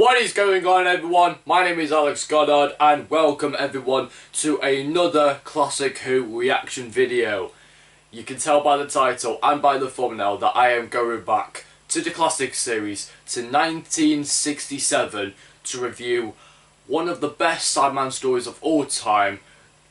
What is going on, everyone? My name is Alex Goddard and welcome everyone to another Classic Who reaction video. You can tell by the title and by the thumbnail that I am going back to the classic series to 1967 to review one of the best Cyberman stories of all time,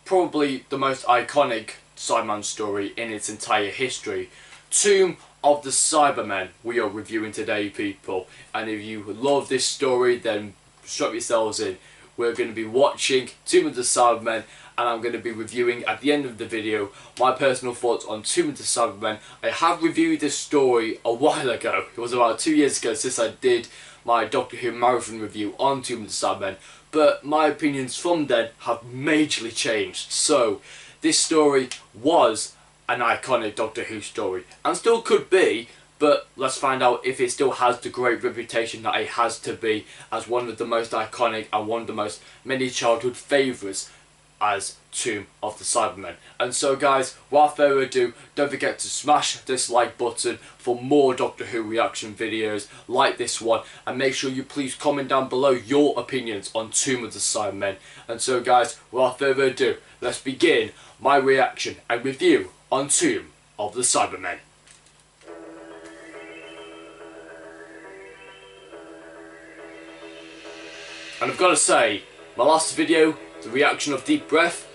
probably the most iconic Cyberman story in its entire history. Tomb of the Cybermen we are reviewing today, people, and if you love this story then strap yourselves in. We're going to be watching Tomb of the Cybermen and I'm going to be reviewing at the end of the video my personal thoughts on Tomb of the Cybermen. I have reviewed this story a while ago. It was about 2 years ago since I did my Doctor Who marathon review on Tomb of the Cybermen, but my opinions from then have majorly changed. So this story was an iconic Doctor Who story, and still could be, but let's find out if it still has the great reputation that it has to be as one of the most iconic and one of the most many childhood favourites as Tomb of the Cybermen. And so guys, without further ado, don't forget to smash this like button for more Doctor Who reaction videos like this one, and make sure you please comment down below your opinions on Tomb of the Cybermen. And so guys, without further ado, let's begin my reaction and review on Tomb of the Cybermen. And I've got to say, my last video, the reaction of Deep Breath,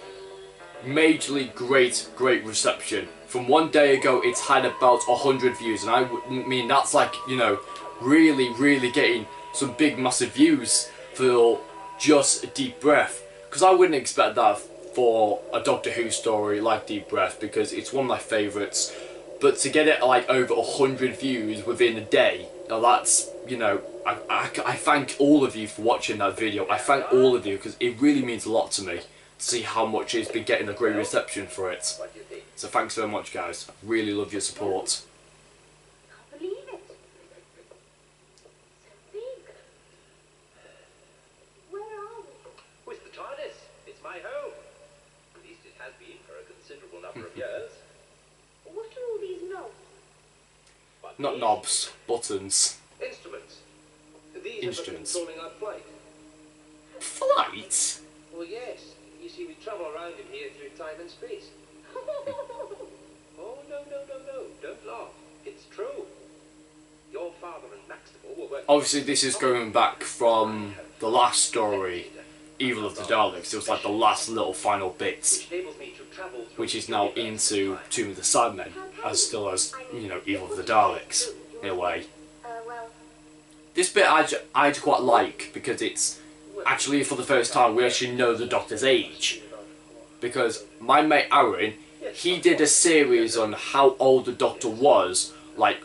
majorly great reception. From 1 day ago it's had about 100 views, and I mean that's like, you know, really getting some big massive views for just Deep Breath, because I wouldn't expect that for a Doctor Who story like Deep Breath, because it's one of my favourites. But to get it like over 100 views within a day, now that's, you know, I thank all of you for watching that video. I thank all of you because it really means a lot to me to see how much it's been getting a great reception for it. So thanks very much, guys. I really love your support. I can't believe it. So big. Where are we? With the TARDIS. It's my home. At least it has been for a considerable number of years. What are all these knobs? But Not knobs, buttons. Instruments. These Instruments. are for controlling our flight. Flight? Well, yes. You see, we travel around in here through time and space. Oh, no. Don't laugh. It's true. Your father and Maxwell were working... Obviously this is going back from the last story, Evil of the Daleks. It was like the last little final bit, which is now into Tomb of the Cybermen, as still as, you know, Evil of the Daleks, in a way. Well... This bit I quite like, because it's actually for the first time we actually know the Doctor's age. Because my mate Aaron, he did a series on how old the Doctor was, like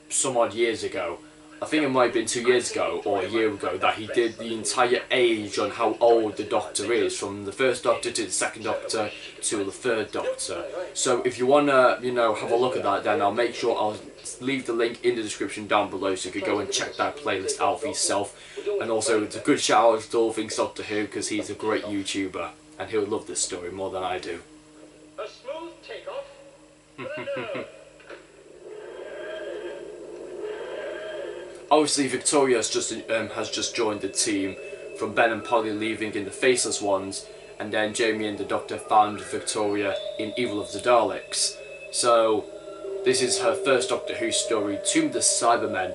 some odd years ago. I think it might have been 2 years ago or a year ago that he did the entire age on how old the Doctor is, from the first Doctor to the second Doctor to the third Doctor. So if you want to, you know, have a look at that, then I'll make sure I'll leave the link in the description down below so you can go and check that playlist out for yourself. And also it's a good shout out to all things Doctor Who, because he's a great YouTuber and he'll love this story more than I do. A smooth takeoff. No. Obviously Victoria has just joined the team from Ben and Polly leaving in the Faceless Ones, and then Jamie and the Doctor found Victoria in Evil of the Daleks. So this is her first Doctor Who story, Tomb of the Cybermen.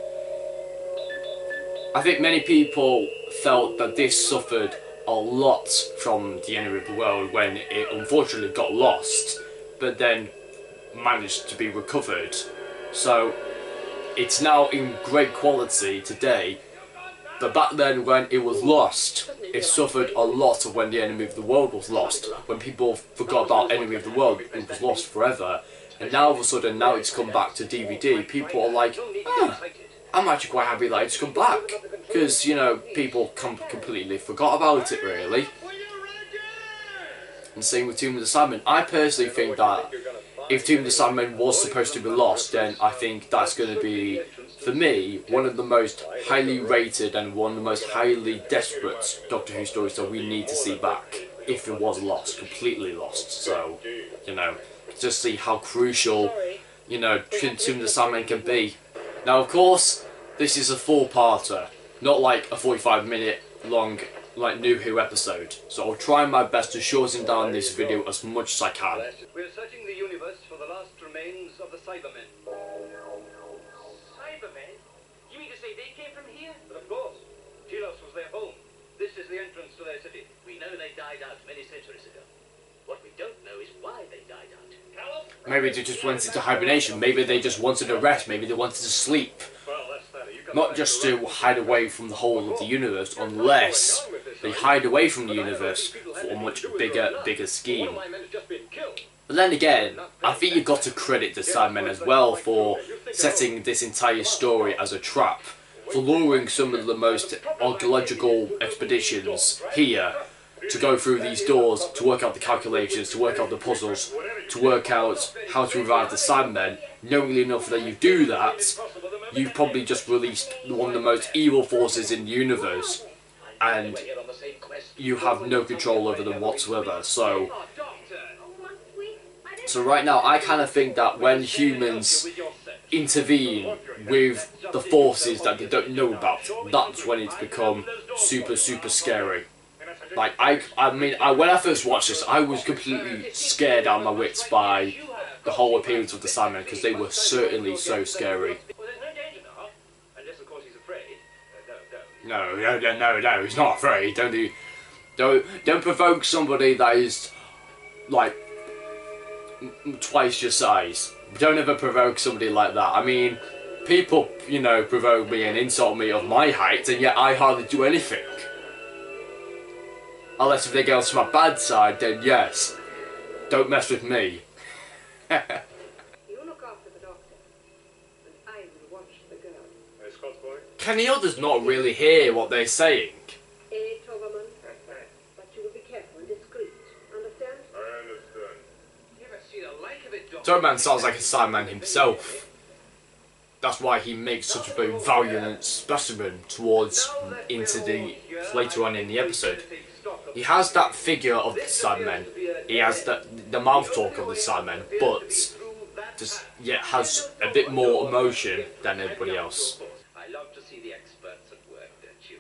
I think many people felt that this suffered a lot from the Enemy of the World when it unfortunately got lost, but then managed to be recovered. So it's now in great quality today, but back then when it was lost, it suffered a lot of when the Enemy of the World was lost. When people forgot about Enemy of the World, it was lost forever. And now all of a sudden, now it's come back to DVD, people are like, I'm actually quite happy that it's come back. Because, you know, people completely forgot about it, really. And same with Tomb of the Cybermen. I personally think that if Tomb of the Cybermen was supposed to be lost, then I think that's going to be, for me, one of the most highly rated and one of the most highly desperate Doctor Who stories that we need to see back, if it was lost, completely lost. So, you know, just see how crucial, you know, Tomb of the Cybermen can be. Now, of course, this is a four-parter, not like a 45-minute long like New Who episode. So I'll try my best to shorten down this video as much as I can. We're searching the universe for the last remains of the Cybermen. Cybermen? You mean to say they came from here? But of course, Telos was their home. This is the entrance to their city. We know they died out many centuries ago. What we don't know is why they died out. Callum? Maybe they just went into hibernation. Maybe they just wanted a rest. Maybe they wanted to sleep. Well, that's that. You can Not just to hide away from the whole of the universe, unless they hide away from the universe for a much bigger scheme. One of my men has just been killed. But then again, I think you've got to credit the Cybermen as well for setting this entire story as a trap, for luring some of the most archaeological expeditions here to go through these doors, to work out the calculations, to work out the puzzles, to work out how to revive the Cybermen. Knowing enough that you do that, you've probably just released one of the most evil forces in the universe, and you have no control over them whatsoever. So right now, I kind of think that when humans intervene with the forces that they don't know about, that's when it's become super scary. Like, when I first watched this, I was completely scared out of my wits by the whole appearance of the Cybermen, because they were certainly so scary. Well, there's no danger now. Unless, of course, he's afraid. No, he's not afraid. Don't provoke somebody that is, like, twice your size. Don't ever provoke somebody like that. I mean, people, you know, provoke me and insult me of my height, and yet I hardly do anything. Unless if they go to my bad side, then yes. Don't mess with me. You look after the doctor, and I will watch the girl. Hey, Scott's boy. Can the others not really hear what they're saying? Toberman, but you will be careful and discreet. Understand? I understand. You ever see the like of it, Doctor? Toadman sounds like a Cyberman himself. That's why he makes such a very valiant specimen towards later on in the episode. He has that figure of the Cybermen. He has the mouth talk of the Cybermen, but just yet has a bit more emotion than everybody else. I love to see the experts at work, don't you?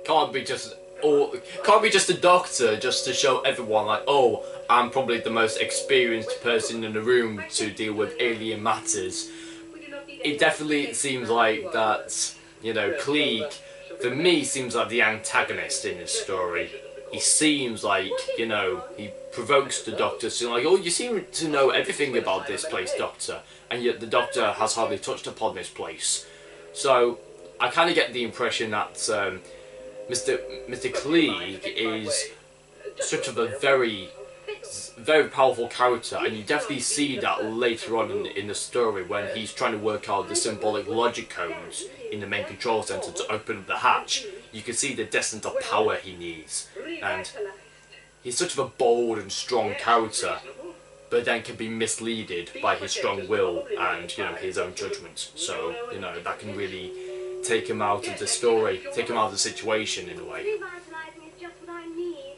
Can't be just a doctor just to show everyone like, oh, I'm probably the most experienced person in the room to deal with alien matters. It definitely seems like that, you know, Klieg, for me, seems like the antagonist in this story. He seems like, you know, he provokes the Doctor, so like, oh, you seem to know everything about this place, Doctor, and yet the Doctor has hardly touched upon this place. So I kind of get the impression that Mr. Klieg is such of a very powerful character, and you definitely see that later on in the story when he's trying to work out the symbolic logic codes in the main control center to open up the hatch. You can see the descent of power he needs, and he's such of a bold and strong character, but then can be misleaded by his strong will and, you know, his own judgment. So, you know, that can really take him out of the story, take him out of the situation in a way. Revitalizing is just what I need.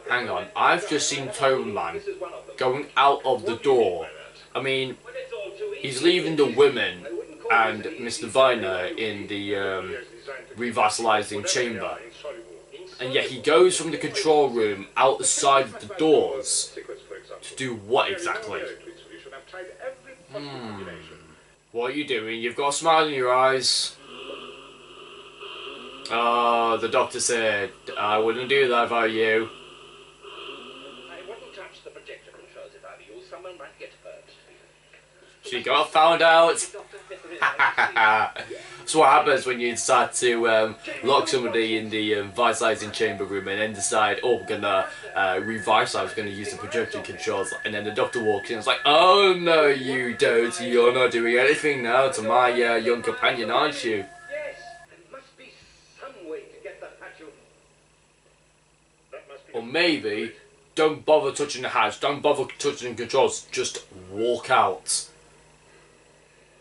Hang on, I've just seen Toberman going out of the door. I mean, he's leaving the women and Mr. Viner in the revitalizing chamber, and yet he goes from the control room out the side of the doors to do what exactly? What are you doing? You've got a smile in your eyes. Oh, the Doctor said, I wouldn't do that if I were you. I wouldn't touch the projector controls if I were you. Someone might get hurt. She got found out. That's what happens when you decide to lock somebody in the vitalizing chamber room and then decide, oh, we're gonna revitalize, we're gonna use the projector controls, and then the Doctor walks in and it's like, oh no you don't, you're not doing anything now to my young companion, aren't you? Yes, there must be some way to get the hatch open. That must be. Or maybe, don't bother touching the hatch, don't bother touching the controls, just walk out.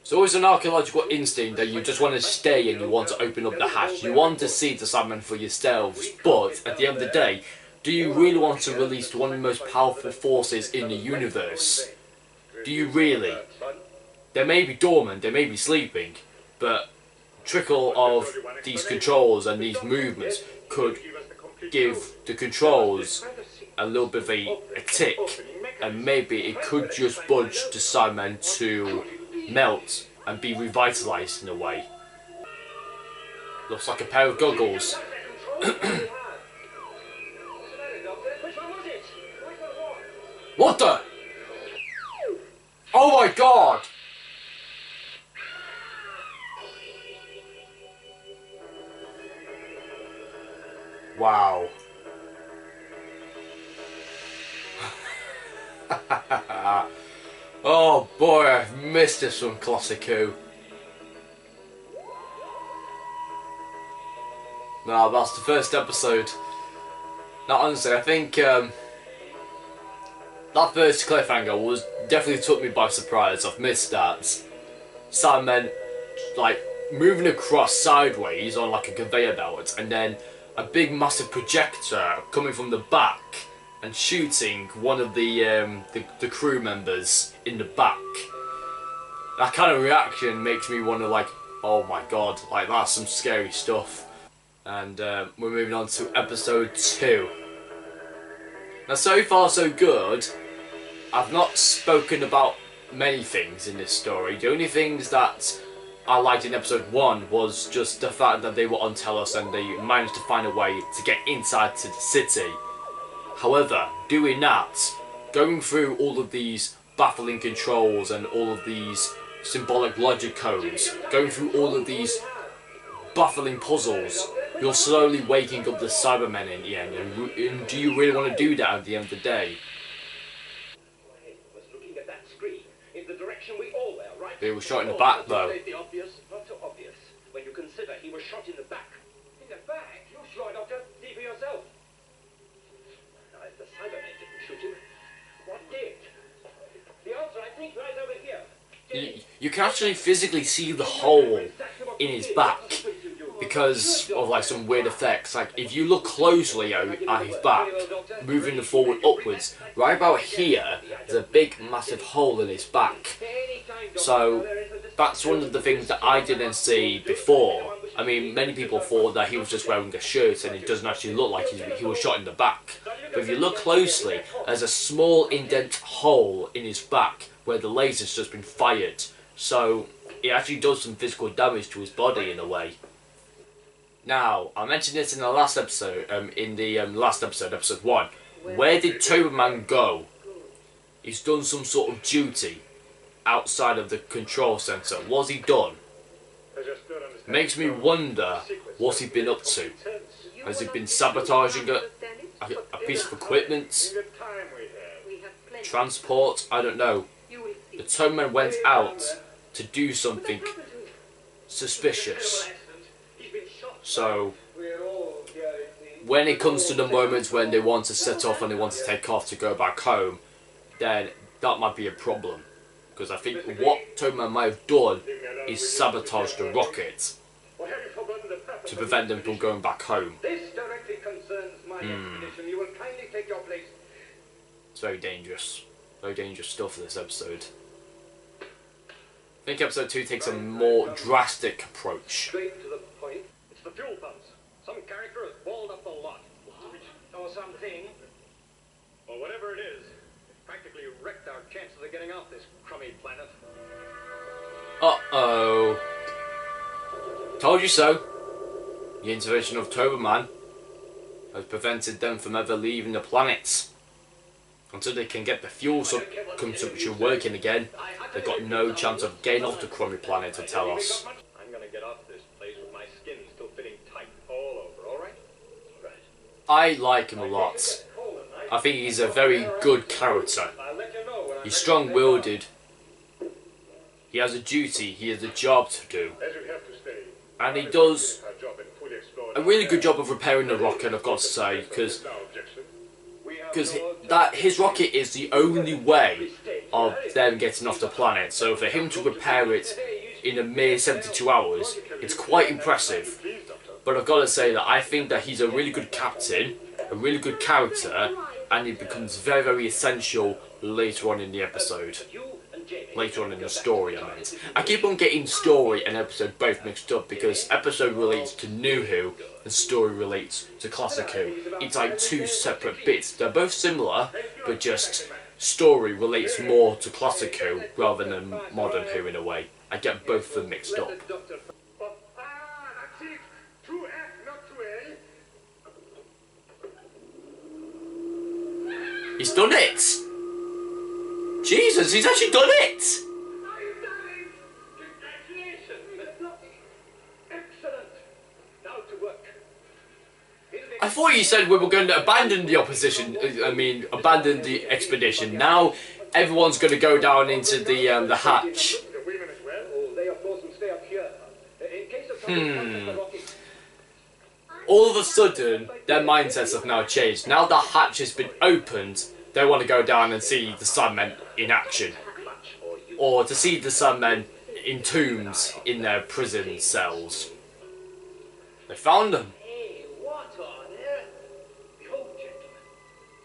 It's always an archaeological instinct that you just want to stay and you want to open up the hatch. You want to see the Cybermen for yourselves, but at the end of the day, do you really want to release one of the most powerful forces in the universe? Do you really? They may be dormant, they may be sleeping, but trickle of these controls and these movements could give the controls a little bit of a tick, and maybe it could just budge the Cybermen to melt and be revitalized in a way. Looks like a pair of goggles. What the? Oh my god! Wow. Oh boy, I've missed this one, Classic Who. No, that's the first episode. Now honestly, I think that first cliffhanger was definitely took me by surprise. I've missed that. Cybermen like moving across sideways on like a conveyor belt, and then a big massive projector coming from the back and shooting one of the crew members in the back. That kind of reaction makes me wonder, like, oh my god, like that's some scary stuff. And we're moving on to episode 2. Now so far so good. I've not spoken about many things in this story. The only things that I liked in episode 1 was just the fact that they were on Telos and they managed to find a way to get inside to the city. However, doing that, going through all of these baffling controls and all of these symbolic logic codes, going through all of these baffling puzzles, you're slowly waking up the Cybermen in the end. And do you really want to do that at the end of the day? They were shot in the back though. Not so obvious when you consider he was shot in the back. In the back? You sure, Doctor? See for yourself. Now, if the Cybermen didn't shoot him, what did? The answer, I think, lies over here. You can actually physically see the hole in his back because of like some weird effects. Like if you look closely at his back, moving the forward upwards, right about here, there's a big massive hole in his back. So that's one of the things that I didn't see before. I mean, many people thought that he was just wearing a shirt and it doesn't actually look like he was shot in the back. But if you look closely, there's a small indent hole in his back where the laser's just been fired. So it actually does some physical damage to his body in a way. Now, I mentioned this in the last episode, episode 1. Where did Toberman go? He's done some sort of duty outside of the control center. What's he done? Makes me wonder what's he been up to. Has he been sabotaging a piece of equipment? Transport? I don't know. The Toberman went out to do something suspicious. So, when it comes to the moments when they want to set off and they want to take off to go back home, then that might be a problem. Because I think what Toberman might have done is sabotage the rocket to prevent them from going back home. This directly concerns my expedition. You will kindly take your place. It's very dangerous. Very dangerous stuff for this episode. I think episode 2 takes a more drastic approach. Straight to the point. It's the fuel pumps. Some character has balled up the lot. Or something. Or whatever it is, it practically wrecked our chances of getting off this crummy planet. Uh-oh. Told you so. The intervention of Toberman has prevented them from ever leaving the planet. Until they can get the fuel consumption working again, they've got no chance of getting off the crummy planet to Telos. I'm gonna get off this place with my skin still fitting tight all over, alright? Right. I like him a lot. I think he's a very good character. He's strong-willed. He has a duty, he has a job to do. And he does a really good job of repairing the rocket, I've got to say, because his rocket is the only way of them getting off the planet. So for him to repair it in a mere 72 hours, it's quite impressive. But I've got to say that I think that he's a really good captain, a really good character, and he becomes very, very essential later on in the episode. You and later on in the story, I meant. I keep on getting story and episode both mixed up because episode relates to New Who and story relates to Classic Who. It's like two separate bits. They're both similar, but just story relates more to Classic Who rather than Modern Who in a way. I get both of them mixed up. He's done it! Jesus, he's actually done it! I thought you said we were going to abandon the abandon the expedition. Now everyone's going to go down into the hatch. All of a sudden, their mindsets have now changed. Now the hatch has been opened, they want to go down and see the Cybermen in action. Or to see the Cybermen in tombs in their prison cells. They found them. Hey, what on earth? Behold, gentlemen,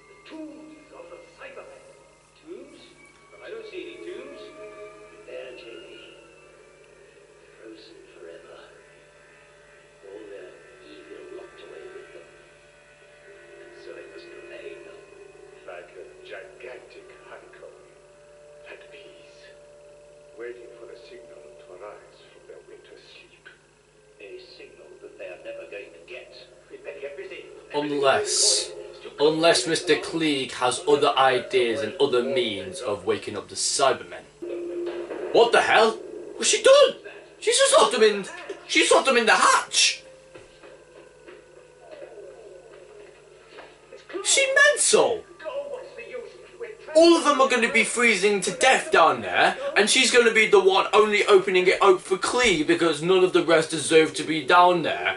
the tombs of the Cybermen. Tombs? I don't see any tombs. There, Jamie. Frozen forever. All their evil locked away with them. And so it must remain. Like a gigantic honeycomb. At peace. Waiting for the signal to arise from their winter sleep. A signal that they are never going to get. We better get busy. Unless Mr. Klieg has other ideas and other means of waking up the Cybermen. What the hell? What's she done? She's just locked them in. She's locked them in the hatch. She mental. All of them are going to be freezing to death down there, and she's going to be the one only opening it up for Klieg because none of the rest deserve to be down there.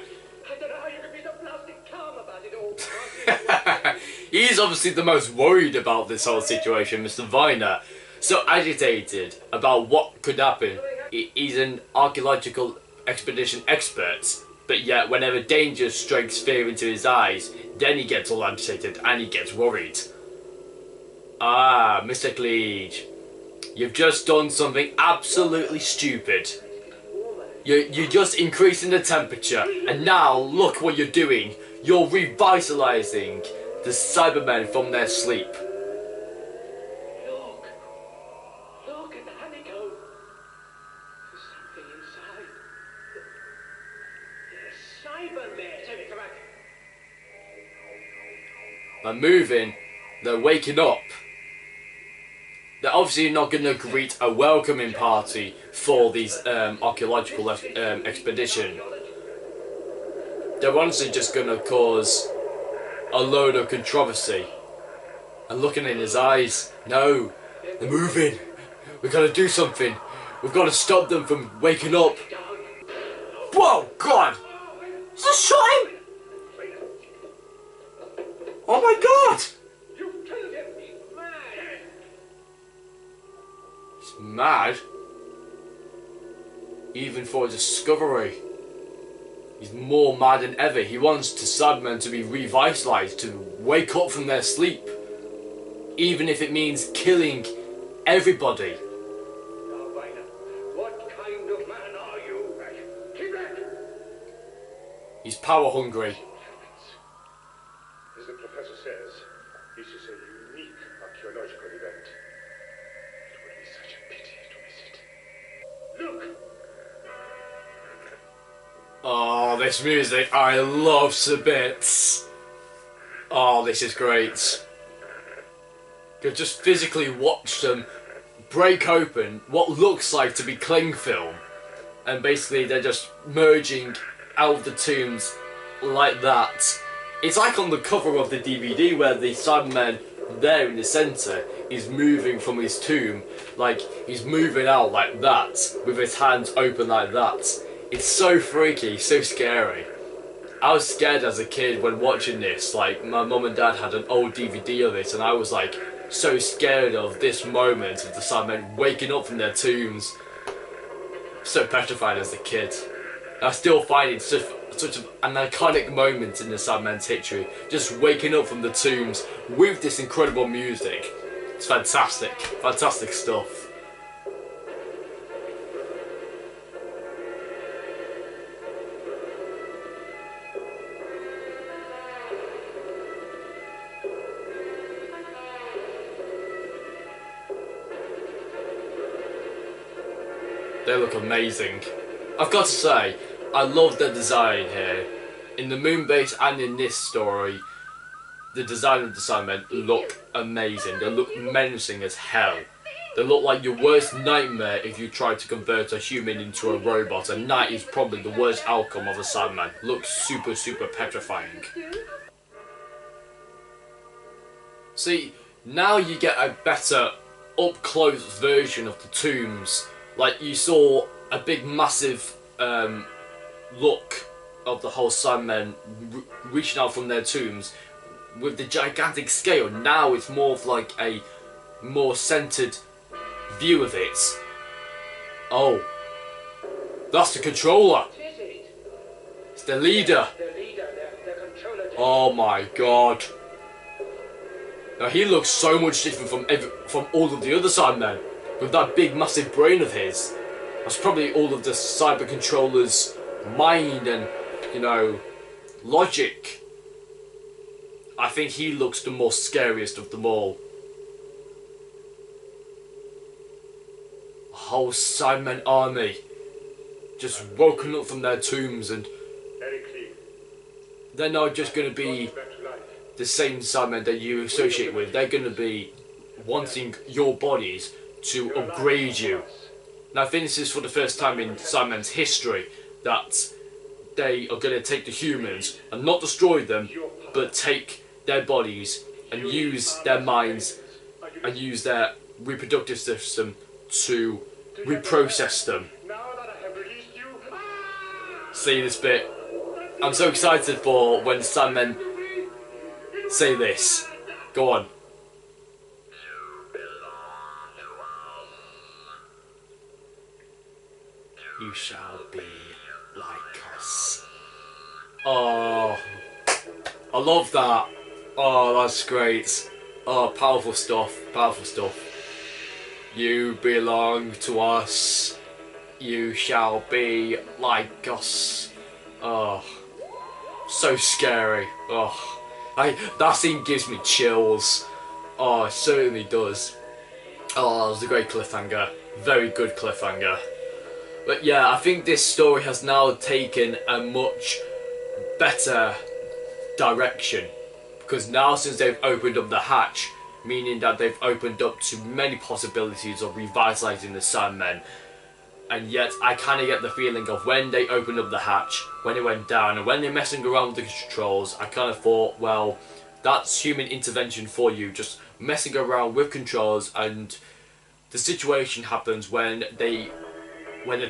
I don't know how you can be so blasted calm about it all. He's obviously the most worried about this whole situation, Mr. Viner. So agitated about what could happen. He's an archaeological expedition expert, but yet whenever danger strikes fear into his eyes, then he gets all agitated and he gets worried. Ah, Mr. Klieg, you've just done something absolutely stupid. You're just increasing the temperature, and now look what you're doing. You're revitalizing the Cybermen from their sleep. Look at the honeycomb. There's something inside. They're Cybermen. Jamie, come back. They're moving, they're waking up. They're obviously not going to greet a welcoming party for these archaeological expedition. They're honestly just going to cause a load of controversy. And looking in his eyes, no, they're moving. We've got to do something. We've got to stop them from waking up. Whoa, God! Is this shot him? Oh my God! Mad, even for a discovery. He's more mad than ever. He wants the Cybermen to be revitalized, to wake up from their sleep, even if it means killing everybody. What kind of man are you? Keep back! He's power hungry. As the professor says, this is a unique archaeological event. It would be such a pity to miss it. Look! Oh, this music I love to bits. Oh, this is great. You just physically watch them break open what looks like to be cling film, and basically they're just merging out of the tombs like that. It's like on the cover of the DVD where the Cyberman there in the centre is moving from his tomb, like he's moving out like that, with his hands open like that. It's so freaky, so scary. I was scared as a kid when watching this. Like, my mum and dad had an old DVD of it, and I was like so scared of this moment of the Cybermen waking up from their tombs. So petrified as a kid. I still find it such an iconic moment in the Cybermen's history, just waking up from the tombs with this incredible music. It's fantastic, fantastic stuff. They look amazing. I've got to say, I love the design here. In the moon base and in this story, the design of the Cybermen look amazing. They look menacing as hell. They look like your worst nightmare if you try to convert a human into a robot, and that is probably the worst outcome of a Cyberman. Looks super, super petrifying. See, now you get a better up-close version of the tombs. Like, you saw a big, massive look of the whole Cybermen reaching out from their tombs with the gigantic scale. Now it's more of like a more centered view of it. Oh, that's the controller. It's the leader. Oh my god. Now he looks so much different from all of the other Cybermen with that big massive brain of his. That's probably all of the cyber controller's mind and, you know, logic. I think he looks the most scariest of them all. A whole Cybermen army just woken up from their tombs, and they're not just going to be the same Cybermen that you associate with. They're going to be wanting your bodies to upgrade you. Now I think this is for the first time in Cybermen's history that they are going to take the humans and not destroy them, but take their bodies and use their minds and use their reproductive system to reprocess them. See this bit? I'm so excited for when Cybermen say this. Go on. You shall be like us. Oh, I love that. Oh, that's great. Oh, powerful stuff. Powerful stuff. You belong to us. You shall be like us. Oh, so scary. Oh, that scene gives me chills. Oh, it certainly does. Oh, that was a great cliffhanger. Very good cliffhanger. But yeah, I think this story has now taken a much better direction. Because now, since they've opened up the hatch, meaning that they've opened up to many possibilities of revitalizing the Cybermen. And yet, I kind of get the feeling of when they opened up the hatch, when it went down, and when they're messing around with the controls, I kind of thought, well, that's human intervention for you, just messing around with controls, and the situation happens when the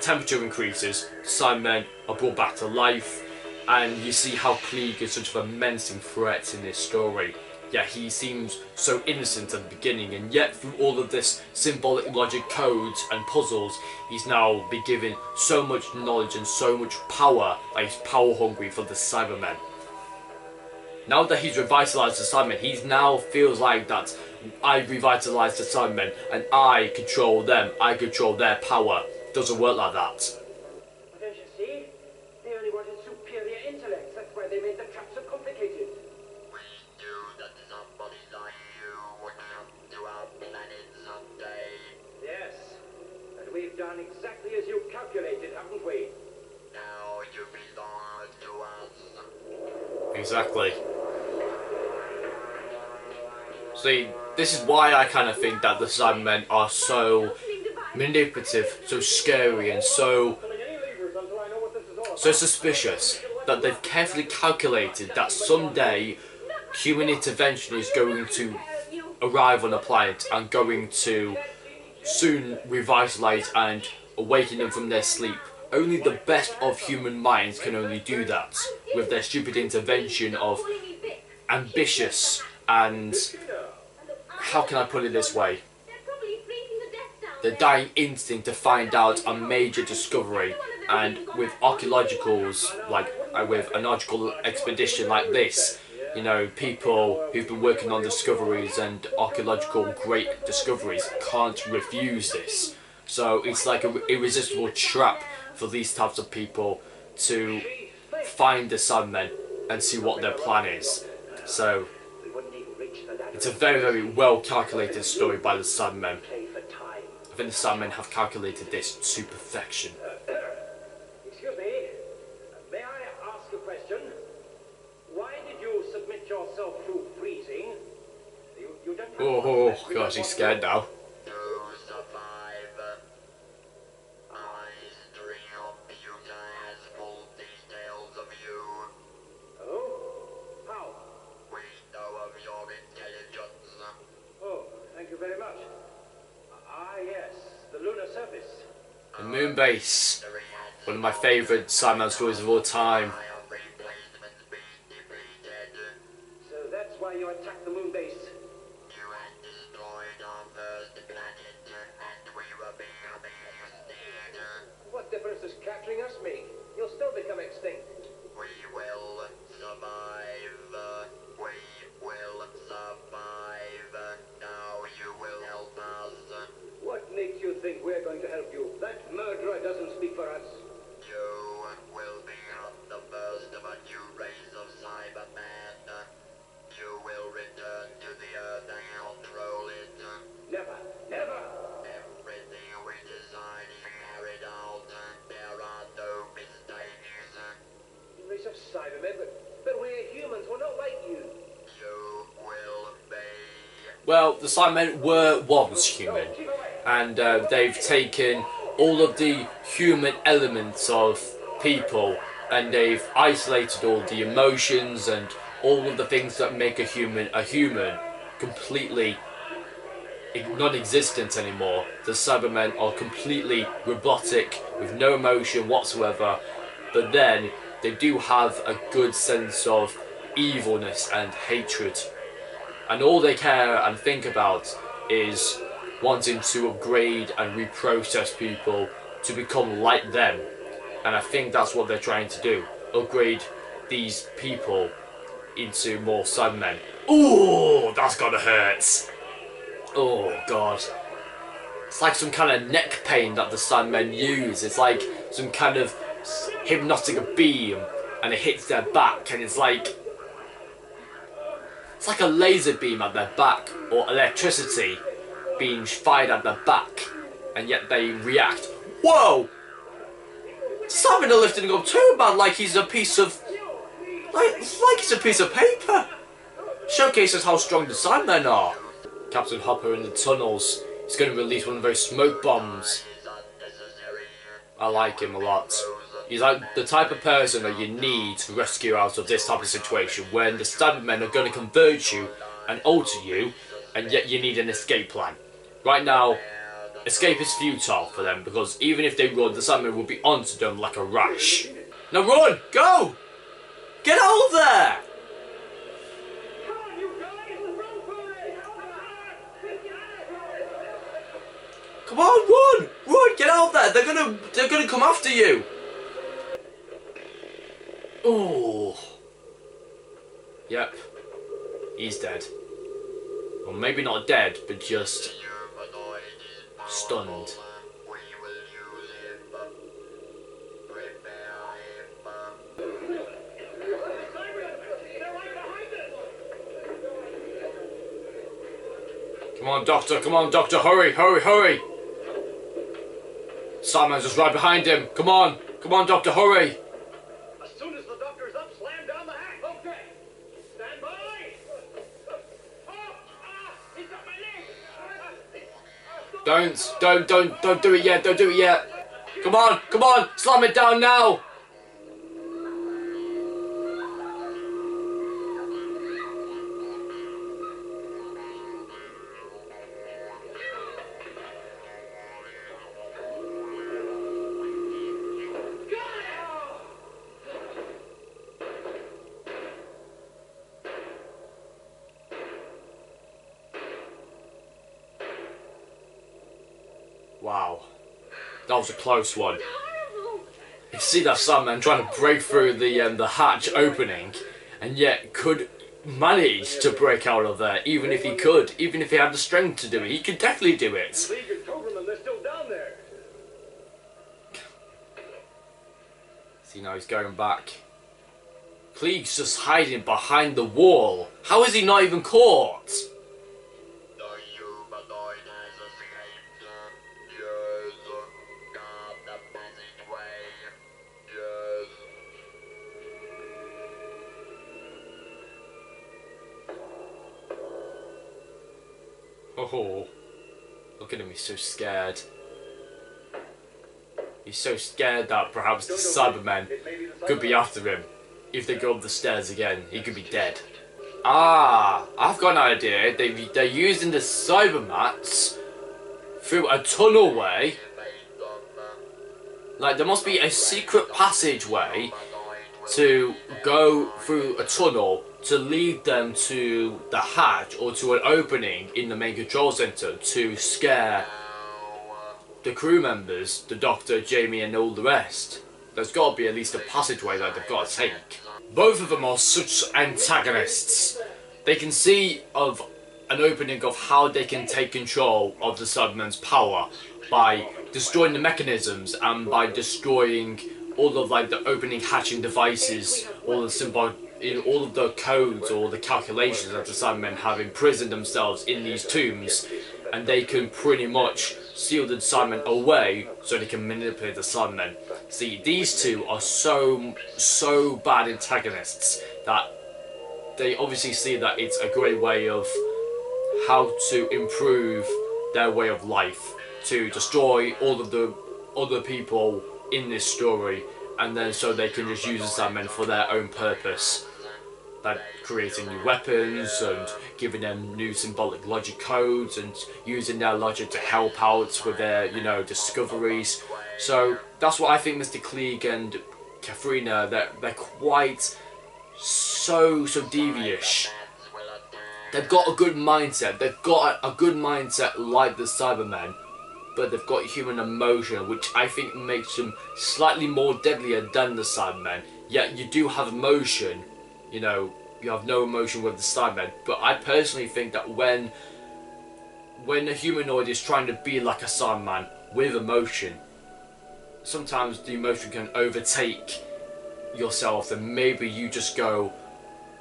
temperature increases, Cybermen are brought back to life, and you see how Klieg is such a menacing threat in this story. Yeah, he seems so innocent at the beginning, and yet through all of this symbolic logic codes and puzzles, he's now been given so much knowledge and so much power that he's power hungry for the Cybermen. Now that he's revitalized the Cybermen, he now feels like that I revitalized the Cybermen and I control them, I control their power. Doesn't work like that. Don't you see? They only wanted superior intellects. That's why they made the trap so complicated. We knew that somebody like you would come to our planet someday. Yes. And we've done exactly as you calculated, haven't we? Now you belong to us. Exactly. See, this is why I kind of think that the Cybermen are so manipulative, so scary, and so suspicious, that they've carefully calculated that someday human intervention is going to arrive on a planet and going to soon revitalize and awaken them from their sleep. Only the best of human minds can only do that, with their stupid intervention of ambitious and, how can I put it this way, the dying instinct to find out a major discovery. And with archaeologicals, like with an archaeological expedition like this, you know, people who've been working on discoveries and archaeological great discoveries can't refuse this. So it's like an irresistible trap for these types of people to find the Cybermen and see what their plan is. So it's a very, very well calculated story by the Cybermen. A think the Cybermen have calculated this to perfection. Excuse me. May I ask a question? Why did you submit yourself to freezing? You don't have Oh, much gosh, he's scared now. To survive, our history computer has full details of you. Oh? How? We know of your intelligence. Oh, thank you very much. Ah, yes, the lunar surface. The moon base. One of my favourite Cyberman stories of all time. Of replacements being depleted. So that's why you attacked the moon base. You had destroyed our first planet, and we were becoming extinct. What difference does capturing us make? You'll still become extinct. We will survive. We will survive. Now you will help us. What makes you think we're going to help you? That murderer doesn't speak for us. You will become the first of a new race of Cybermen. You will return to the Earth and control it. Never, never! Everything we decide is carried out. There are no mistakes. Race of Cybermen, but we're humans. We're not like you. You will be. Well, the Cybermen were once human, and they've taken all of the human elements of people and they've isolated all the emotions and all of the things that make a human completely non-existent anymore. The Cybermen are completely robotic with no emotion whatsoever, but then they do have a good sense of evilness and hatred, and all they care and think about is wanting to upgrade and reprocess people to become like them. And I think that's what they're trying to do, upgrade these people into more Cybermen. Ooh, that's gotta hurt. Oh god. It's like some kind of neck pain that the Cybermen use. It's like some kind of hypnotic beam and it hits their back and it's like a laser beam at their back or electricity being fired at their back, and yet they react. Whoa! Cybermen are lifting him up too, man, like he's a piece of like he's a piece of paper. Showcases how strong the Cybermen are. Captain Hopper in the tunnels is going to release one of those smoke bombs. I like him a lot. He's like the type of person that you need to rescue out of this type of situation when the Cybermen are going to convert you and alter you, and yet you need an escape plan. Right now, escape is futile for them because even if they run, the Cybermen will be onto them like a rash. Now run! Go! Get out of there! Come on, run! Run! Get out there! They're gonna come after you! Oh. Yep. He's dead. Well, maybe not dead, but just stunned. Come on, Doctor, hurry, hurry, hurry! Cyberman's just right behind him. Come on, Doctor, hurry! As soon as the doctor's up, slam down the hatch. Okay. Stand by. He's got my leg. Don't do it yet, don't do it yet. Come on, slam it down now. Wow, that was a close one. You see that Cyberman trying to break through the hatch opening, and yet could manage to break out of there. Even if he had the strength to do it, he could definitely do it. League and Toberman, they're still down there. See, now he's going back. Klieg's just hiding behind the wall. How is he not even caught? The humanoid has escaped. Oh, look at him, he's so scared. He's so scared that perhaps the Cybermen could be after him. If they go up the stairs again, he could be dead. Ah, I've got an idea. They're using the Cybermats through a tunnelway. Like, there must be a secret passageway to go through a tunnel to lead them to the hatch or to an opening in the main control center to scare the crew members, the Doctor, Jamie and all the rest. There's got to be at least a passageway that they've got to take. Both of them are such antagonists. They can see of an opening of how they can take control of the Cybermen's power by destroying the mechanisms and by destroying all of like the opening hatching devices, all the symbol, in all of the codes or the calculations that the Cybermen have imprisoned themselves in these tombs, and they can pretty much seal the Cybermen away so they can manipulate the Cybermen. See, these two are so bad antagonists that they obviously see that it's a great way of how to improve their way of life, to destroy all of the other people in this story, and then so they can just use the Cybermen for their own purpose, like creating new weapons and giving them new symbolic logic codes and using their logic to help out with their, you know, discoveries. So that's what I think Mr. Klieg and Katharina, they're quite so devious. They've got a good mindset. They've got a good mindset like the Cybermen, but they've got human emotion, which I think makes them slightly more deadlier than the Cybermen. Yet you do have emotion, you know, you have no emotion with the Cybermen. But I personally think that when a humanoid is trying to be like a Cyberman with emotion, sometimes the emotion can overtake yourself, and maybe you just go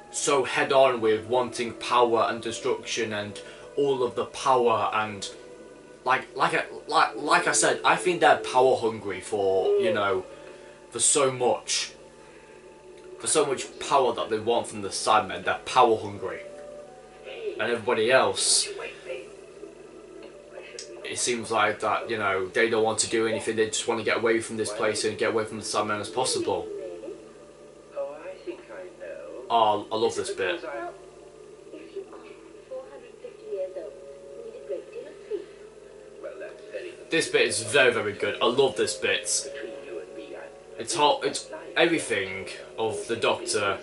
so head on with wanting power and destruction and all of the power, and like I said, I think they're power hungry for, you know, for so much power that they want from the Cybermen. They're power hungry, and everybody else, it seems like that, you know, they don't want to do anything. They just want to get away from this place and get away from the Cybermen as possible. Oh, I think I know. Oh, I love this bit. Well, if you are 450 years old, you need a great deal of sleep. Well, that's very good. This bit is very good. I love this bit. Between you and me, It's everything of the Doctor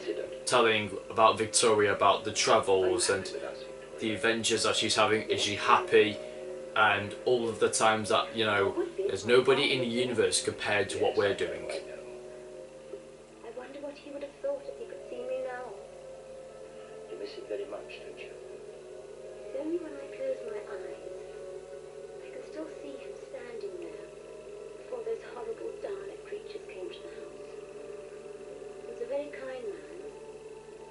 telling about Victoria, about the travels and the adventures that she's having. Is she happy? And all of the times that, you know, there's nobody in the universe compared to what we're doing. I wonder what he would have thought if he could see me now. You miss it very much, don't you? It's only when I close my eyes, I can still see him standing there before those horrible Dalek creatures came to the house. He was a very kind man.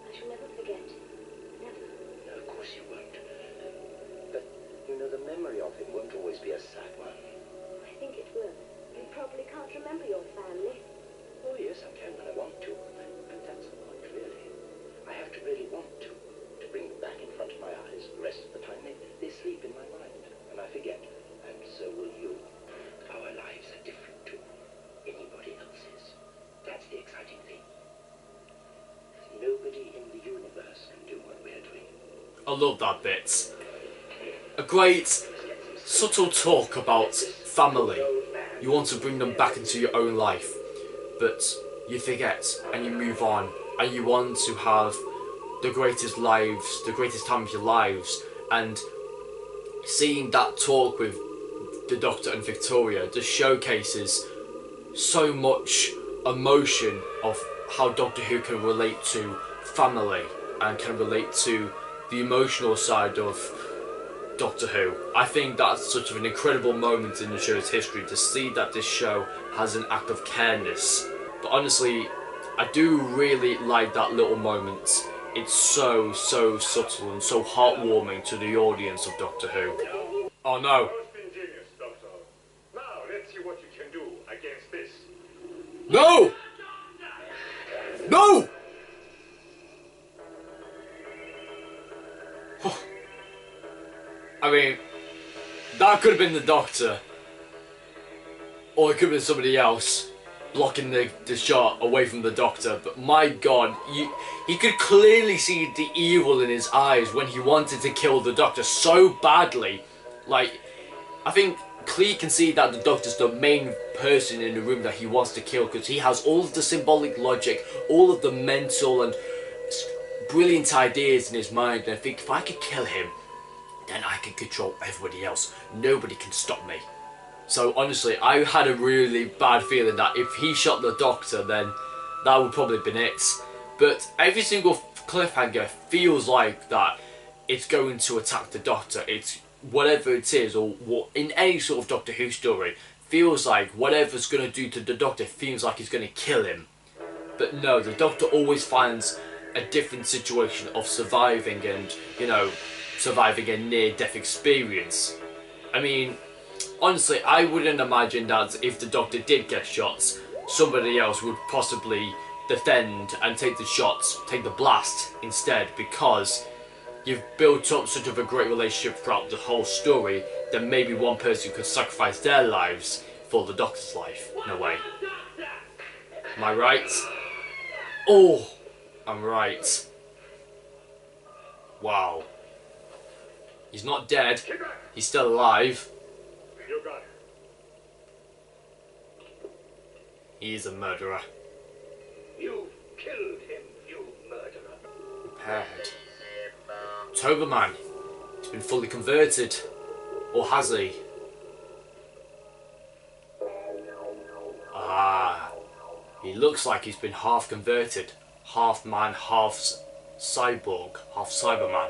I shall never forget him. Never. No, of course you won't. But, you know, the memory of him won't always be a sad one. I think it will. You probably can't remember your family. Oh, yes, I can when I want to. But that's the point, really. I have to really want to bring them back in front of my eyes. The rest of the time, they sleep in my mind, and I forget. And so will you. Our lives are different to anybody else's. That's the exciting thing. Nobody in the universe can do what we're doing. I love that bit. A great subtle talk about family. You want to bring them back into your own life, but you forget and you move on, and you want to have the greatest lives, the greatest time of your lives. And seeing that talk with the Doctor and Victoria just showcases so much emotion of how Doctor Who can relate to family and can relate to the emotional side of Doctor Who. I think that's such an incredible moment in the show's history, to see that this show has an act of careness. But honestly, I do really like that little moment. It's so subtle and so heartwarming to the audience of Doctor Who. Oh no. Most ingenious, Doctor. Now, let's see what you can do against this. No! No! I mean, That could have been the doctor. Or it could have been somebody else blocking the shot away from the doctor. But my god, he could clearly see the evil in his eyes when he wanted to kill the doctor so badly. Like, I think Clee can see that the doctor's the main person in the room that he wants to kill, because he has all of the symbolic logic, all of the mental and brilliant ideas in his mind, and I think if I could kill him, then I can control everybody else. Nobody can stop me. So honestly, I had a really bad feeling that if he shot the doctor, then that would probably have been it. But every single cliffhanger feels like that it's going to attack the doctor. It's whatever it is, or what, in any sort of Doctor Who story, feels like whatever's going to do to the doctor feels like it's going to kill him. But no, the doctor always finds a different situation of surviving and, you know, surviving a near-death experience. I mean, honestly, I wouldn't imagine that if the doctor did get shots, somebody else would possibly defend and take the shots, take the blast instead, because you've built up such of a great relationship throughout the whole story that maybe one person could sacrifice their lives for the doctor's life, in a way. Am I right? Oh, I'm right. Wow. He's not dead. He's still alive. He's a murderer. You killed him, you murderer. Repaired. Cyberman. He's been fully converted. Or has he? Ah. He looks like he's been half converted. Half man, half cyborg, half Cyberman.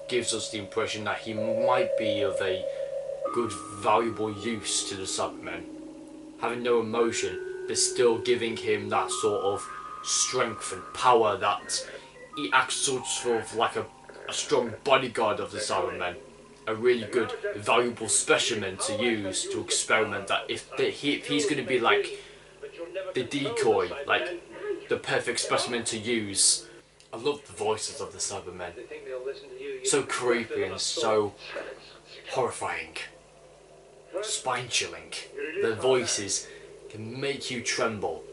Gives us the impression that he might be of a good, valuable use to the Cybermen. Having no emotion, but still giving him that sort of strength and power that he acts sort of like a strong bodyguard of the Cybermen. A really good, valuable specimen to use to experiment that if he's going to be like the decoy, like the perfect specimen to use. I love the voices of the Cybermen. So creepy and so horrifying. Spine-chilling. Their voices can make you tremble.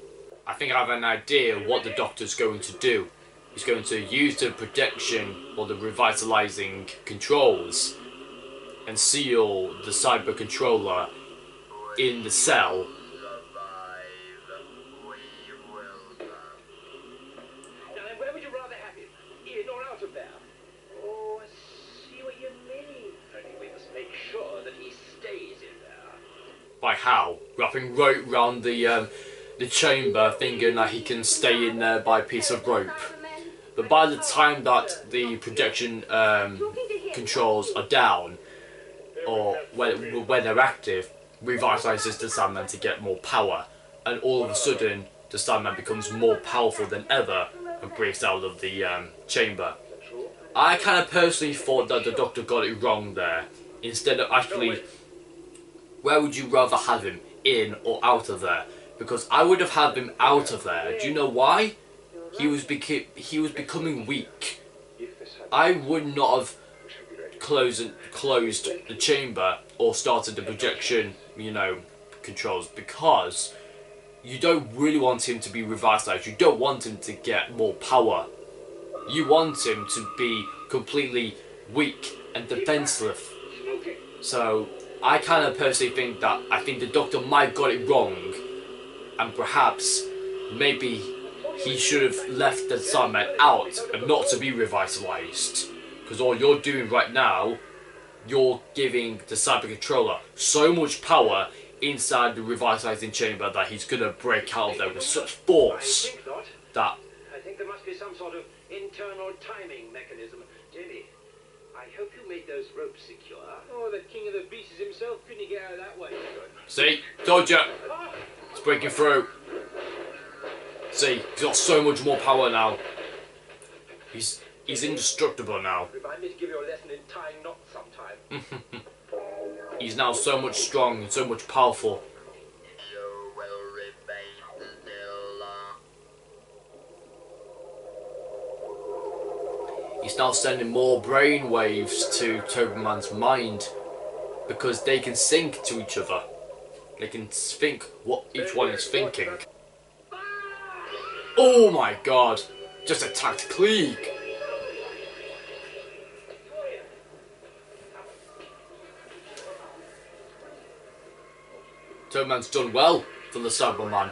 I think I have an idea what the Doctor's going to do. He's going to use the protection or the revitalizing controls and seal the cyber controller in the cell. Now then, where would you rather have him? In or out of there? Oh, I see what you mean. Only we must make sure that he stays in there. By how? Wrapping rope round the chamber, thinking that he can stay in there by a piece of rope. But by the time that the projection controls are down, or when they're active, revitalizes the Sandman to get more power, and all of a sudden the Sandman becomes more powerful than ever and breaks out of the chamber. I kind of personally thought that the Doctor got it wrong there. Instead of actually, where would you rather have him, in or out of there? Because I would have had him out of there. Do you know why? He was becoming weak. I would not have closed the chamber or started the projection, you know, controls, because you don't really want him to be revitalized. You don't want him to get more power. You want him to be completely weak and defenseless. So I kind of personally think that I think the Doctor might have got it wrong, and perhaps maybe he should have left the Sandman out and not to be revitalized. Because all you're doing right now, you're giving the cyber controller so much power inside the revitalizing chamber that he's gonna break out of there with such force that. I think there must be some sort of internal timing mechanism. Jamie, I hope you made those ropes secure. Oh, the king of the beasts himself couldn't get out of that way. See, told you, it's breaking through. See, he's got so much more power now. He's indestructible now. Remind me to give you a lesson in tying knots sometime. He's now so much strong and so much powerful. You will remain still. He's He's now sending more brain waves to Cyberman's mind because they can sync to each other. They can think what each one is thinking. Oh my god! Just attacked Klieg! Cyberman's done well for the Cyberman.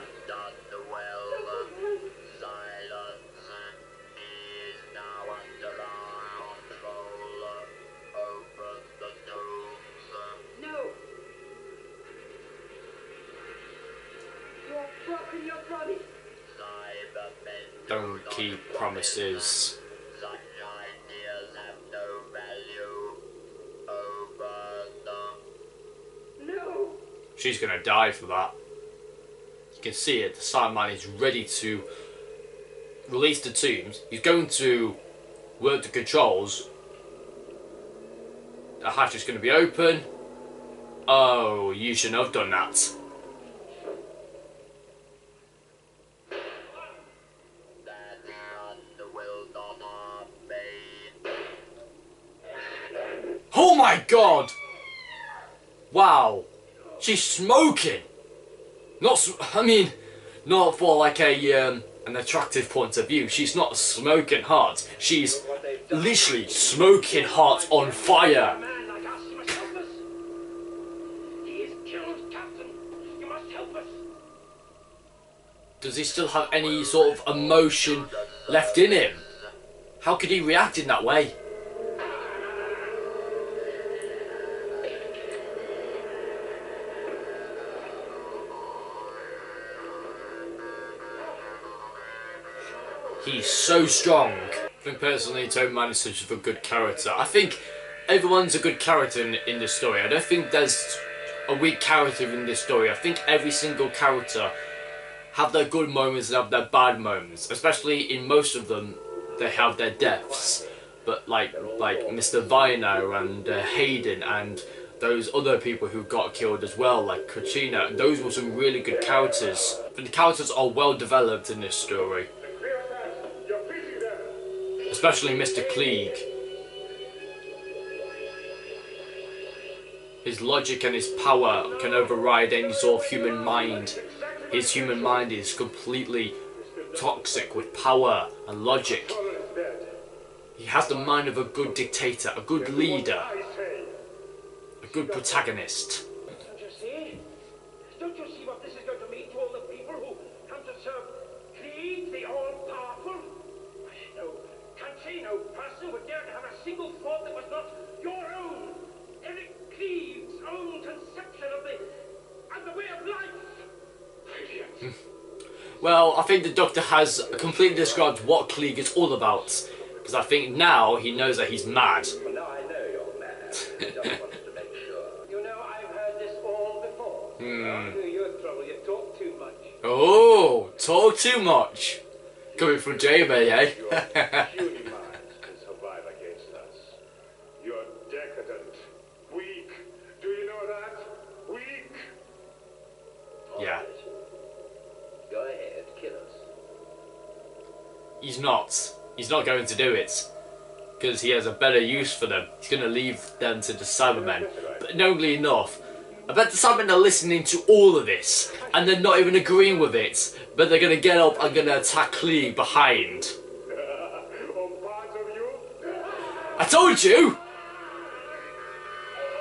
Don't keep promises. No. She's gonna die for that. You can see it, the Cyberman is ready to release the tombs. He's going to work the controls. The hatch is gonna be open. Oh, you shouldn't have done that. Oh my god! Wow, she's smoking. Not for like an attractive point of view. She's not smoking hot. She's literally smoking hot on fire. Does he still have any sort of emotion left in him? How could he react in that way? He's so strong. I think personally Cyberman is such a good character. I think everyone's a good character in this story. I don't think there's a weak character in this story. I think every single character have their good moments and have their bad moments. Especially in most of them, they have their deaths. But like Mr. Viner and Hayden and those other people who got killed as well, like Katrina, those were some really good characters. But the characters are well developed in this story. Especially Mr. Klieg. His logic and his power can override any sort of human mind. His human mind is completely toxic with power and logic. He has the mind of a good dictator, a good leader, a good protagonist. Don't you see? Don't you see what this is going to mean to all the people who come to serve Klieg, the all-powerful? No country, no person would dare to have a single thought that was not your own. Eric Klieg's own conception of the way of life. Brilliant. Well, I think the Doctor has completely described what Klieg is all about. Because I think now he knows that he's mad. Well, now I know you're mad. I just wanted to make sure. You know, I've heard this all before. You're in trouble. You talk too much. Oh, talk too much. Coming from Jamie, eh? Your puny minds can survive against us. You're decadent. Weak. Do you know that? Weak. Yeah. Right. Go ahead, kill us. He's not. He's not going to do it. Because he has a better use for them. He's going to leave them to the Cybermen. But nobly enough, I bet the Cybermen are listening to all of this. And they're not even agreeing with it. But they're going to get up and going to attack Klieg behind. I told you!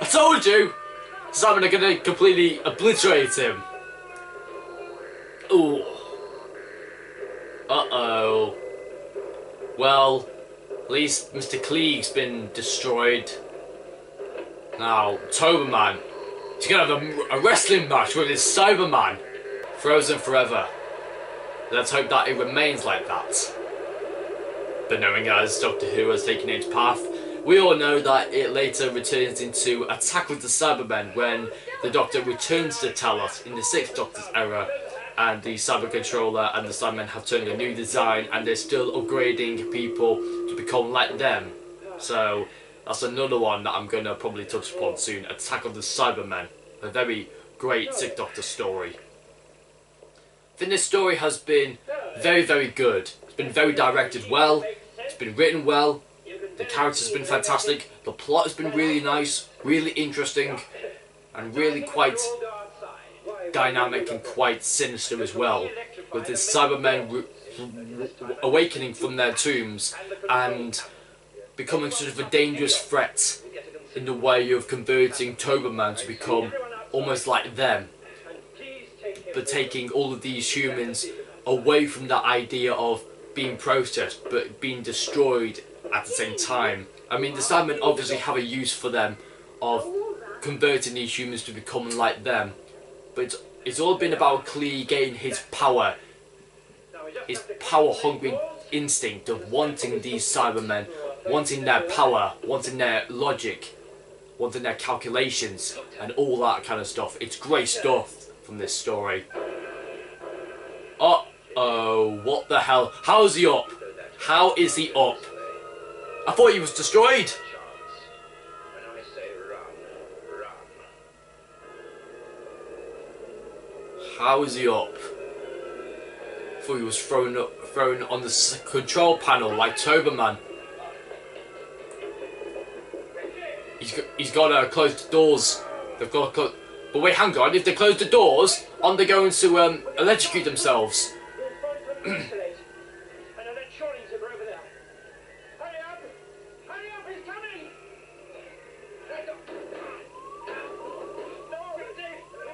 I told you! The Cybermen are going to completely obliterate him. Ooh. Uh-oh. Well, at least Mr. Klieg's been destroyed. Now, Cyberman, he's gonna have a wrestling match with his Cyberman. Frozen forever. Let's hope that it remains like that. But knowing as Doctor Who has taken its path, we all know that it later returns into Attack of the Cybermen when the Doctor returns to Talos in the 6th Doctor's era. And the Cyber Controller and the Cybermen have turned a new design and they're still upgrading people to become like them. So that's another one that I'm going to probably touch upon soon. Attack of the Cybermen. A very great 6th Doctor story. I think this story has been very, very good. It's been very directed well. It's been written well. The characters have been fantastic. The plot has been really nice, really interesting, and really quite dynamic and quite sinister as well. With the Cybermen awakening from their tombs and becoming sort of a dangerous threat in the way of converting Cybermen to become almost like them, but taking all of these humans away from that idea of being processed but being destroyed at the same time. I mean, the Cybermen obviously have a use for them of converting these humans to become like them, but it's all been about Klee getting his power, his power-hungry instinct of wanting these Cybermen, wanting their power, wanting their logic, wanting their calculations, and all that kind of stuff. It's great stuff from this story. Uh-oh, what the hell? How's he up? How is he up? I thought he was destroyed. When I say run, run. How is he up? I thought he was thrown on the control panel like Cyberman. He's got to close the doors. They've got to close. But wait, hang on. If they close the doors, aren't they going to electrocute themselves? And that Shawnee's over there. Hurry up! Hurry up! He's coming! No, we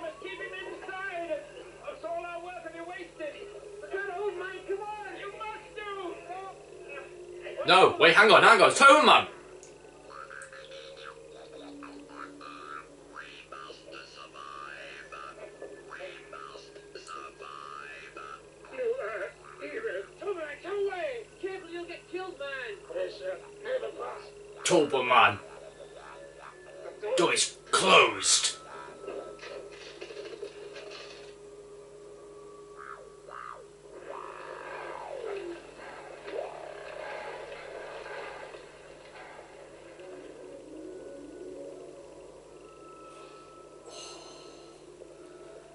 must keep him inside. That's all our work will be wasted. Good old man, come on! You must do! No, wait, hang on. Cyberman! Cyberman! Door is closed!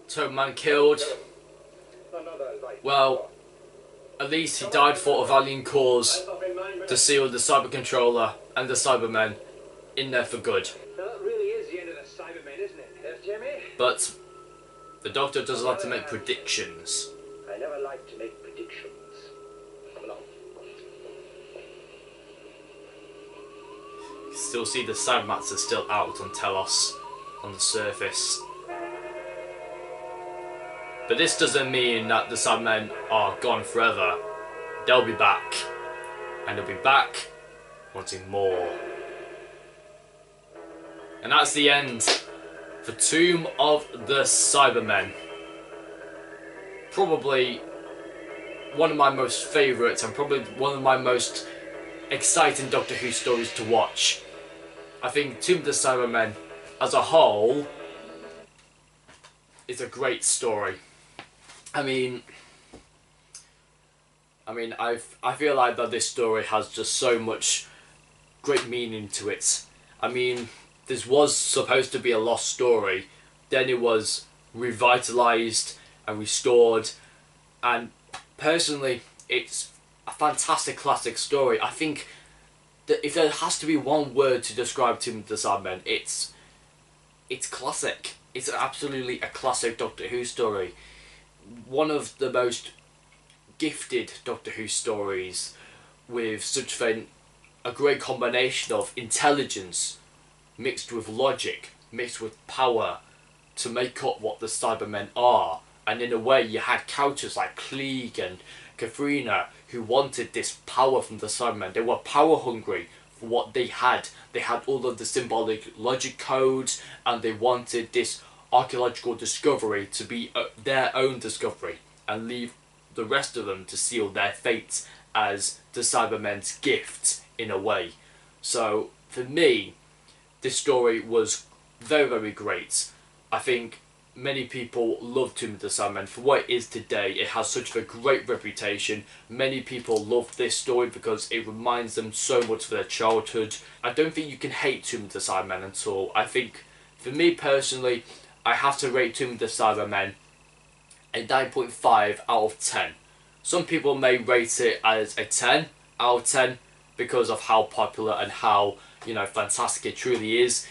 Cyberman killed. Well, at least he died for a valiant cause to seal the Cyber Controller and the Cybermen in there for good. Now that really is the end of the Cybermen, isn't it? Yes, Jimmy? But the Doctor doesn't like to make predictions. I never like to make predictions. Come along. You still see the Cybermats are still out on Telos on the surface. But this doesn't mean that the Cybermen are gone forever. They'll be back. And they'll be back wanting more. And that's the end for Tomb of the Cybermen. Probably one of my most favourites and probably one of my most exciting Doctor Who stories to watch. I think Tomb of the Cybermen as a whole is a great story. I feel like that this story has just so much great meaning to it. I mean, this was supposed to be a lost story, then it was revitalised and restored, and personally it's a fantastic classic story. I think that if there has to be one word to describe Tomb of the Cybermen, it's classic. It's absolutely a classic Doctor Who story. One of the most gifted Doctor Who stories with such a great combination of intelligence mixed with logic, mixed with power to make up what the Cybermen are. And in a way you had characters like Klieg and Katharina who wanted this power from the Cybermen. They were power hungry for what they had. They had all of the symbolic logic codes and they wanted this archaeological discovery to be their own discovery and leave the rest of them to seal their fate as the Cybermen's gift in a way. So for me, this story was very, very great. I think many people love Tomb of the Cybermen for what it is today. It has such a great reputation. Many people love this story because it reminds them so much of their childhood. I don't think you can hate Tomb of the Cybermen at all. I think, for me personally, I have to rate Tomb of the Cybermen a 9.5 out of 10. Some people may rate it as a 10 out of 10. because of how popular and how, you know, fantastic it truly is.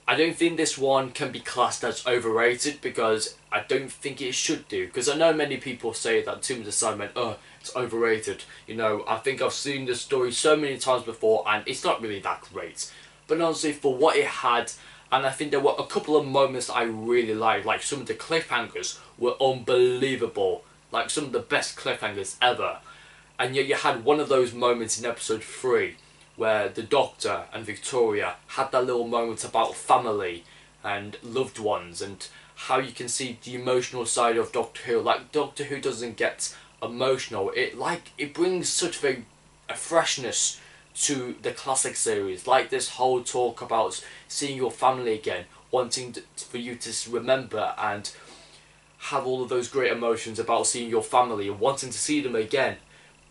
I don't think this one can be classed as overrated, because I don't think it should do. Because I know many people say that Tomb of the Cybermen, oh, it's overrated. You know, I think I've seen this story so many times before and it's not really that great. But honestly, for what it had, and I think there were a couple of moments that I really liked. Like some of the cliffhangers were unbelievable. Like some of the best cliffhangers ever. And yet you had one of those moments in episode 3 where the Doctor and Victoria had that little moment about family and loved ones, and how you can see the emotional side of Doctor Who. Like, Doctor Who doesn't get emotional. It brings such a freshness to the classic series. Like this whole talk about seeing your family again, wanting for you to remember and have all of those great emotions about seeing your family and wanting to see them again.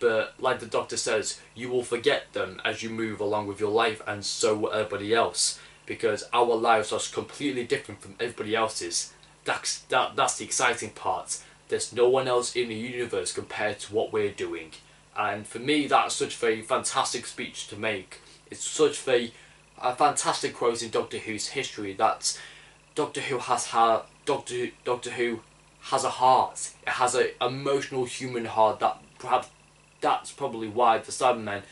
But like the Doctor says, you will forget them as you move along with your life, and so will everybody else, because our lives are completely different from everybody else's. That's the exciting part. There's no one else in the universe compared to what we're doing. And for me, that's such a fantastic speech to make. It's such a fantastic quote in Doctor Who's history, that Doctor Who has Doctor Who has a heart. It has an emotional human heart that perhaps that's probably why the Cybermen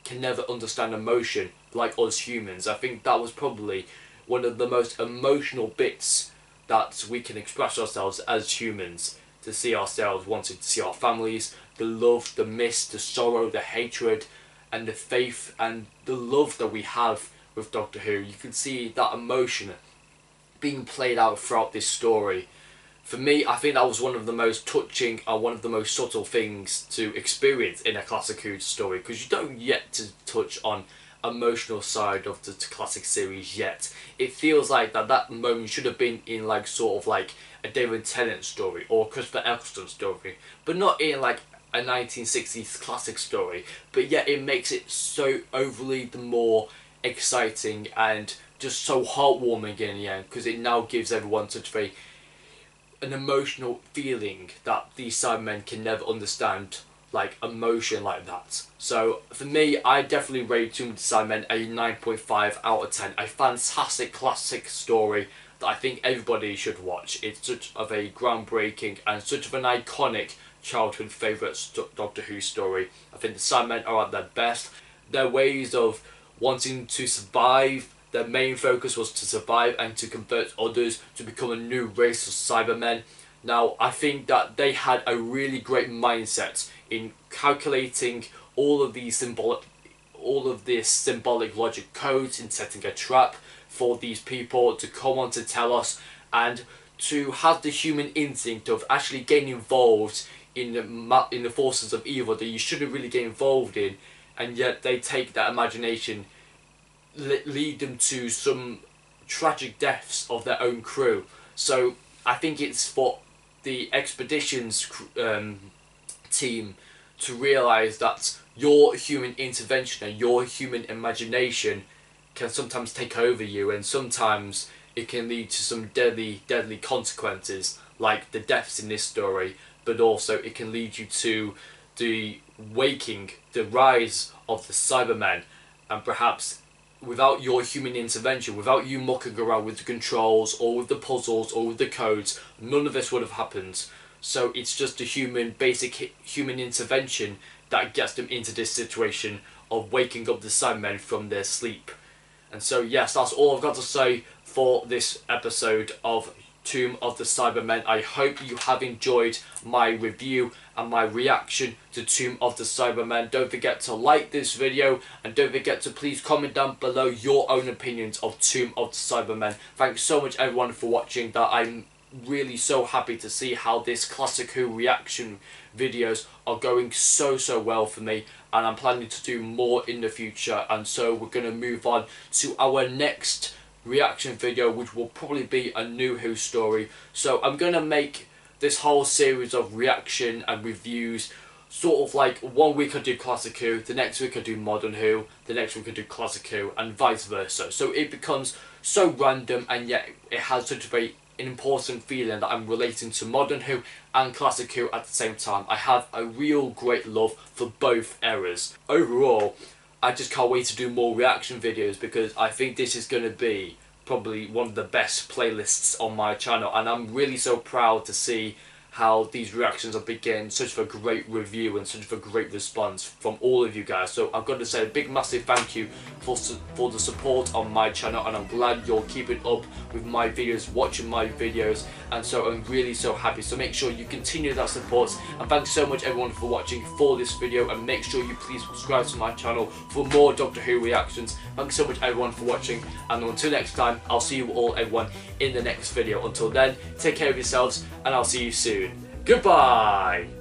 can never understand emotion like us humans. I think that was probably one of the most emotional bits that we can express ourselves as humans, to see ourselves wanting to see our families, the love, the miss, the sorrow, the hatred, and the faith and the love that we have with Doctor Who. You can see that emotion being played out throughout this story. For me, I think that was one of the most touching and one of the most subtle things to experience in a classic Who story, because you don't yet to touch on emotional side of the classic series yet. It feels like that moment should have been in like sort of like a David Tennant story or a Christopher Eccleston story, but not in like a 1960s classic story. But yet it makes it so overly the more exciting and just so heartwarming in the end, because it now gives everyone such an emotional feeling that these Cybermen can never understand, like emotion like that. So for me, I definitely rate Tomb of the Cybermen a 9.5 out of 10. A fantastic classic story that I think everybody should watch. It's such of a groundbreaking and such of an iconic childhood favourite Doctor Who story. I think the Cybermen are at their best. Their ways of wanting to survive, their main focus was to survive and to convert others to become a new race of Cybermen. Now, I think that they had a really great mindset in calculating all of this symbolic logic codes, in setting a trap for these people to come on to tell us, and to have the human instinct of actually getting involved in the forces of evil that you shouldn't really get involved in, and yet they take that imagination, lead them to some tragic deaths of their own crew. So I think it's for the expeditions team to realise that your human intervention and your human imagination can sometimes take over you, and sometimes it can lead to some deadly consequences, like the deaths in this story, but also it can lead you to the rise of the Cybermen, and perhaps without your human intervention, without you mucking around with the controls or with the puzzles or with the codes, none of this would have happened. So it's just a basic human intervention that gets them into this situation of waking up the Cybermen from their sleep. And so yes, that's all I've got to say for this episode of Tomb of the Cybermen. I hope you have enjoyed my review and my reaction to Tomb of the Cybermen. Don't forget to like this video, and don't forget to please comment down below your own opinions of Tomb of the Cybermen. Thanks so much everyone for watching. That I'm really so happy to see how this classic Who reaction videos are going so well for me, and I'm planning to do more in the future. And so we're going to move on to our next reaction video, which will probably be a new Who story. So I'm going to make this whole series of reaction and reviews sort of like 1 week I do classic Who, the next week I do modern Who, the next week I do classic Who, and vice versa. So it becomes so random, and yet it has such an important feeling that I'm relating to modern Who and classic Who at the same time. I have a real great love for both eras. Overall, I just can't wait to do more reaction videos, because I think this is going to be probably one of the best playlists on my channel, and I'm really so proud to see how these reactions are getting such a great review and such a great response from all of you guys. So I've got to say a big massive thank you for the support on my channel, and I'm glad you're keeping up with my videos, watching my videos, and so I'm really so happy. So make sure you continue that support, and thanks so much everyone for watching for this video, and make sure you please subscribe to my channel for more Doctor Who reactions. Thanks so much everyone for watching, and until next time, I'll see you all everyone in the next video. Until then, take care of yourselves, and I'll see you soon. Goodbye!